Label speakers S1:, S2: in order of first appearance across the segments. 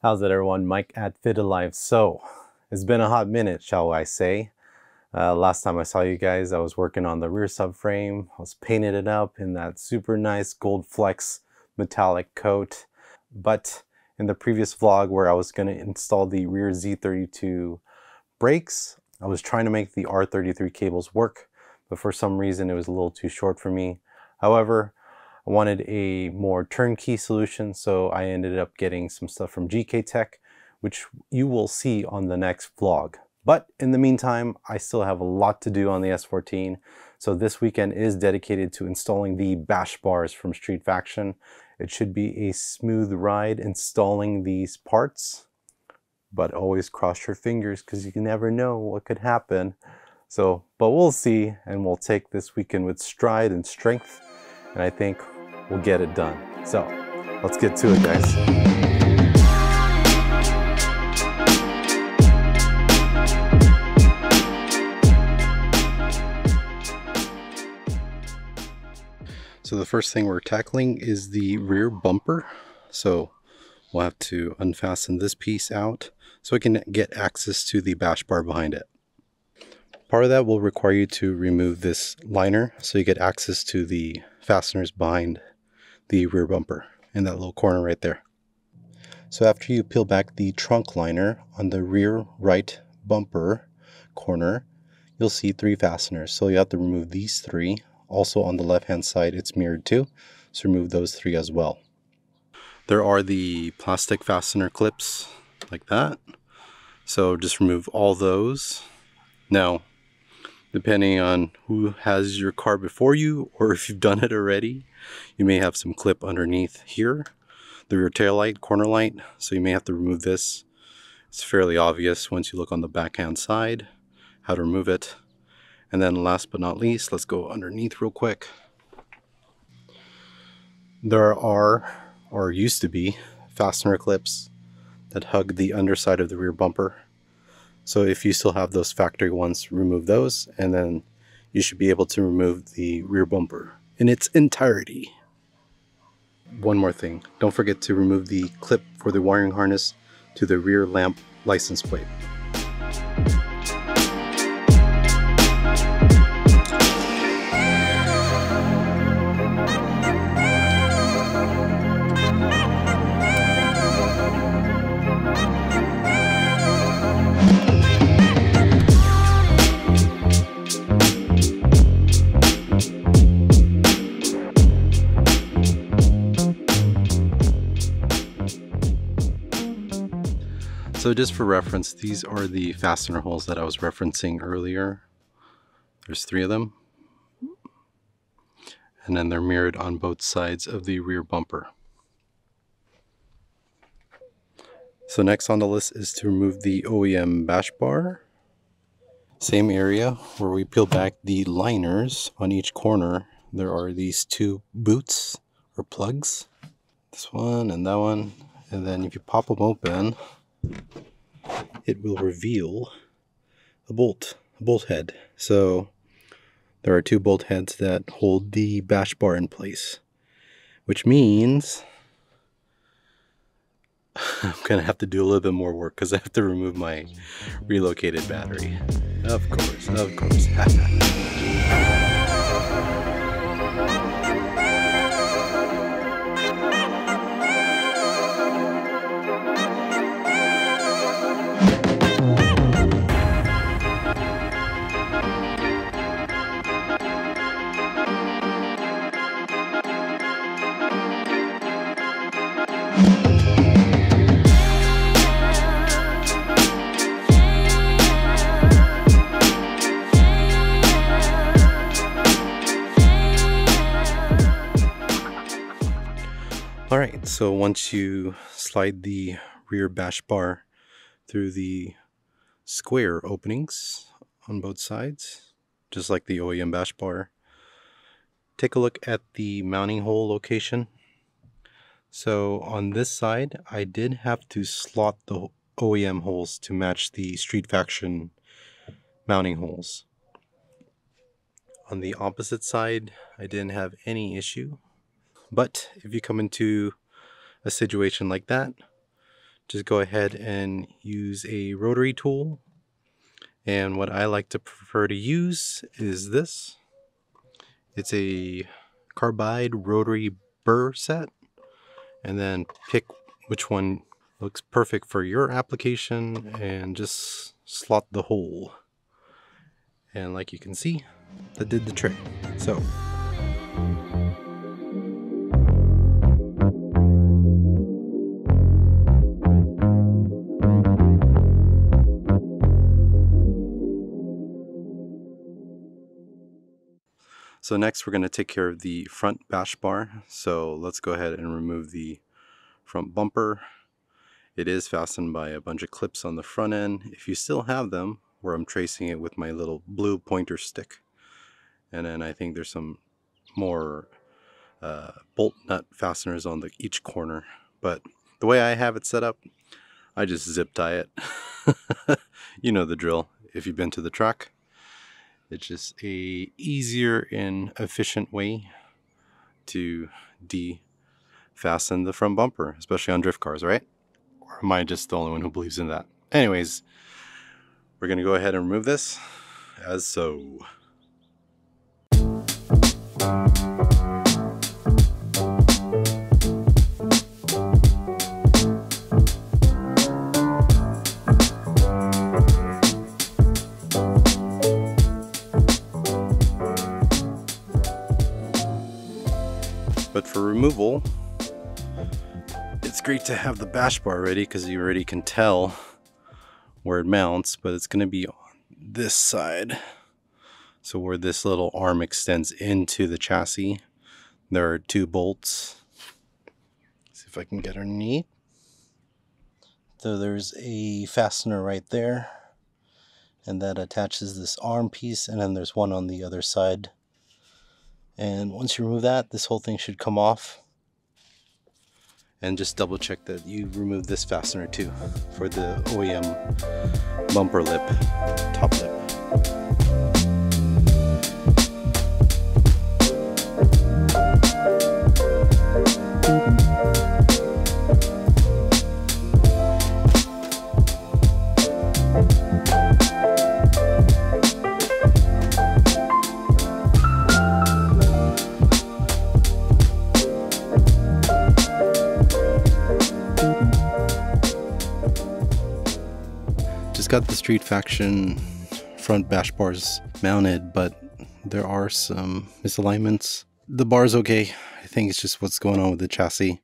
S1: How's it, everyone? Mike at Fit Alive. So, it's been a hot minute, shall I say. Last time I saw you guys, I was working on the rear subframe. I was painting it up in that super nice gold flex metallic coat. But in the previous vlog where I was going to install the rear Z32 brakes, I was trying to make the R33 cables work, but for some reason it was a little too short for me. However, I wanted a more turnkey solution, so I ended up getting some stuff from GK Tech, which you will see on the next vlog. But in the meantime, I still have a lot to do on the S14, so this weekend is dedicated to installing the bash bars from Street Faction. It should be a smooth ride installing these parts, but always cross your fingers because you can never know what could happen. So, but we'll see, and we'll take this weekend with stride and strength, and I think we'll get it done. So let's get to it, guys. So the first thing we're tackling is the rear bumper. So we'll have to unfasten this piece out so we can get access to the bash bar behind it. Part of that will require you to remove this liner so you get access to the fasteners behind the rear bumper in that little corner right there. So after you peel back the trunk liner on the rear right bumper corner, you'll see 3 fasteners. So you have to remove these 3. Also on the left hand side it's mirrored too, so remove those 3 as well. There are the plastic fastener clips like that, so just remove all those. Now, depending on who has your car before you, or if you've done it already, you may have some clip underneath here, the rear tail light, corner light, so you may have to remove this. It's fairly obvious once you look on the backhand side how to remove it. And then last but not least, let's go underneath real quick. There are, or used to be, fastener clips that hug the underside of the rear bumper. So if you still have those factory ones, remove those, and then you should be able to remove the rear bumper in its entirety. One more thing, don't forget to remove the clip for the wiring harness to the rear lamp license plate. So just for reference, these are the fastener holes that I was referencing earlier. There's 3 of them. And then they're mirrored on both sides of the rear bumper. So next on the list is to remove the OEM bash bar. Same area where we peel back the liners on each corner. There are these 2 boots or plugs. This one and that one. And then if you pop them open, it will reveal a bolt head. So there are 2 bolt heads that hold the bash bar in place, which means I'm gonna have to do a little bit more work because I have to remove my relocated battery. Of course, of course. Alright, so once you slide the rear bash bar through the square openings on both sides, just like the OEM bash bar, take a look at the mounting hole location. So on this side, I did have to slot the OEM holes to match the Street Faction mounting holes. On the opposite side, I didn't have any issue. But if you come into a situation like that, just go ahead and use a rotary tool. And what I like to prefer to use is this. It's a carbide rotary burr set. And then pick which one looks perfect for your application and just slot the hole. And like you can see, that did the trick. So next we're going to take care of the front bash bar. So let's go ahead and remove the front bumper. It is fastened by a bunch of clips on the front end. If you still have them, where I'm tracing it with my little blue pointer stick. And then I think there's some more bolt nut fasteners on each corner. But the way I have it set up, I just zip tie it. You know the drill if you've been to the track. It's just a easier and efficient way to de-fasten the front bumper, especially on drift cars, right? Or am I just the only one who believes in that? Anyways, we're going to go ahead and remove this as so. But for removal, it's great to have the bash bar ready because you already can tell where it mounts, but it's going to be on this side. So where this little arm extends into the chassis, there are 2 bolts. Let's see if I can get underneath. So there's a fastener right there, and that attaches this arm piece, and then there's one on the other side. And once you remove that, this whole thing should come off. And just double check that you remove this fastener too for the OEM bumper lip, top lip. Just got the Street Faction front bash bars mounted, but there are some misalignments. The bar's okay. I think it's just what's going on with the chassis.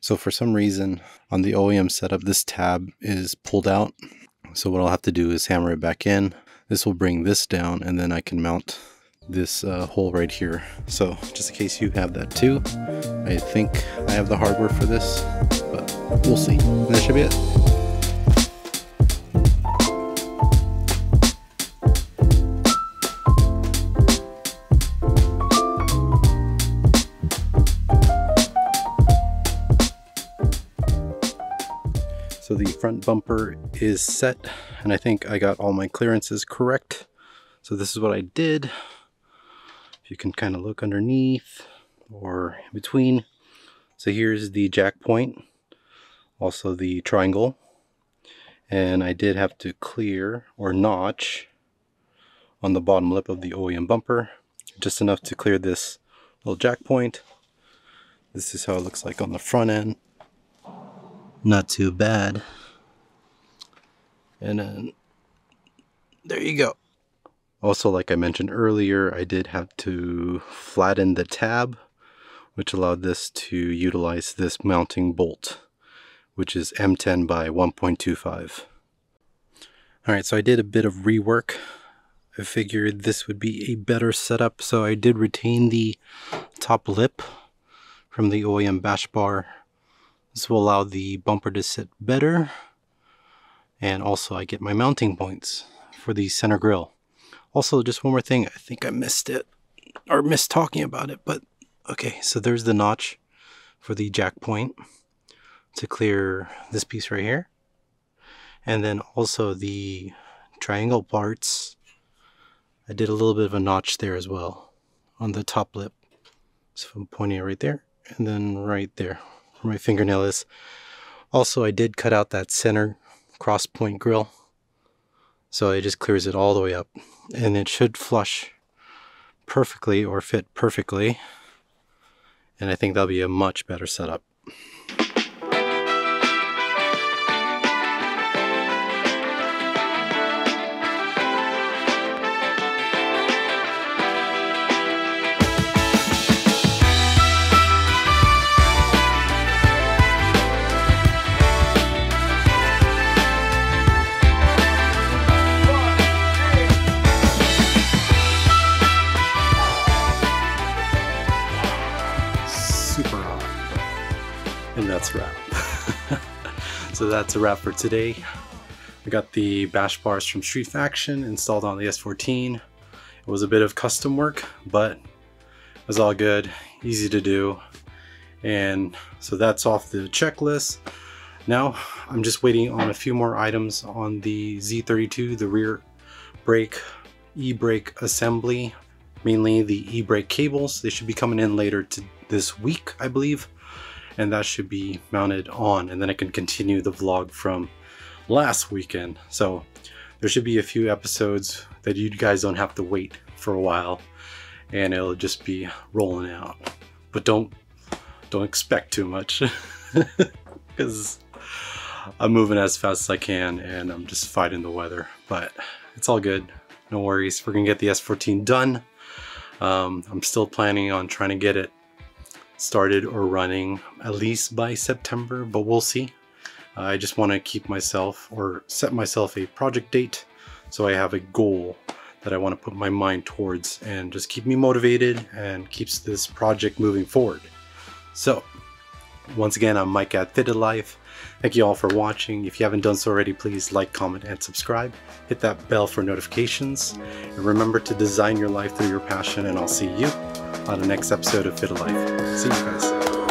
S1: So for some reason on the OEM setup, this tab is pulled out. So what I'll have to do is hammer it back in. This will bring this down, and then I can mount this hole right here. So just in case you have that too, I think I have the hardware for this, but we'll see. And that should be it. So the front bumper is set, and I think I got all my clearances correct. So this is what I did. If you can kind of look underneath or in between. So here's the jack point, also the triangle. And I did have to clear or notch on the bottom lip of the OEM bumper, just enough to clear this little jack point. This is how it looks like on the front end. Not too bad. And then there you go. Also, like I mentioned earlier, I did have to flatten the tab, which allowed this to utilize this mounting bolt, which is M10 by 1.25. Alright, so I did a bit of rework. I figured this would be a better setup, so I did retain the top lip from the OEM bash bar. This will allow the bumper to sit better, and also I get my mounting points for the center grille. Also, just one more thing, I think I missed it, or missed talking about it, but okay, so there's the notch for the jack point to clear this piece right here. And then also the triangle parts, I did a little bit of a notch there as well on the top lip. So I'm pointing it right there, and then right there. My fingernail is. Also, I did cut out that center cross point grill, so it just clears it all the way up, and it should flush perfectly or fit perfectly, and I think that'll be a much better setup. Super hot. And that's a wrap. So that's a wrap for today. We got the bash bars from Street Faction installed on the S14. It was a bit of custom work, but it was all good, easy to do. And so that's off the checklist. Now I'm just waiting on a few more items on the Z32, the rear brake, e-brake assembly, mainly the e-brake cables. They should be coming in later this week, I believe, and that should be mounted on, and then I can continue the vlog from last weekend. So there should be a few episodes that you guys don't have to wait for a while, and it'll just be rolling out. But don't expect too much because I'm moving as fast as I can and I'm just fighting the weather, but it's all good, no worries. We're gonna get the S14 done. I'm still planning on trying to get it started or running at least by September, but we'll see. I just want to keep myself, or set myself, a project date, so I have a goal that I want to put my mind towards and just keep me motivated and keeps this project moving forward. So once again, I'm Mike at Fitted Life. Thank you all for watching. If you haven't done so already, please like, comment, and subscribe. Hit that bell for notifications. And remember to design your life through your passion, and I'll see you on the next episode of Fitted Life. See you guys.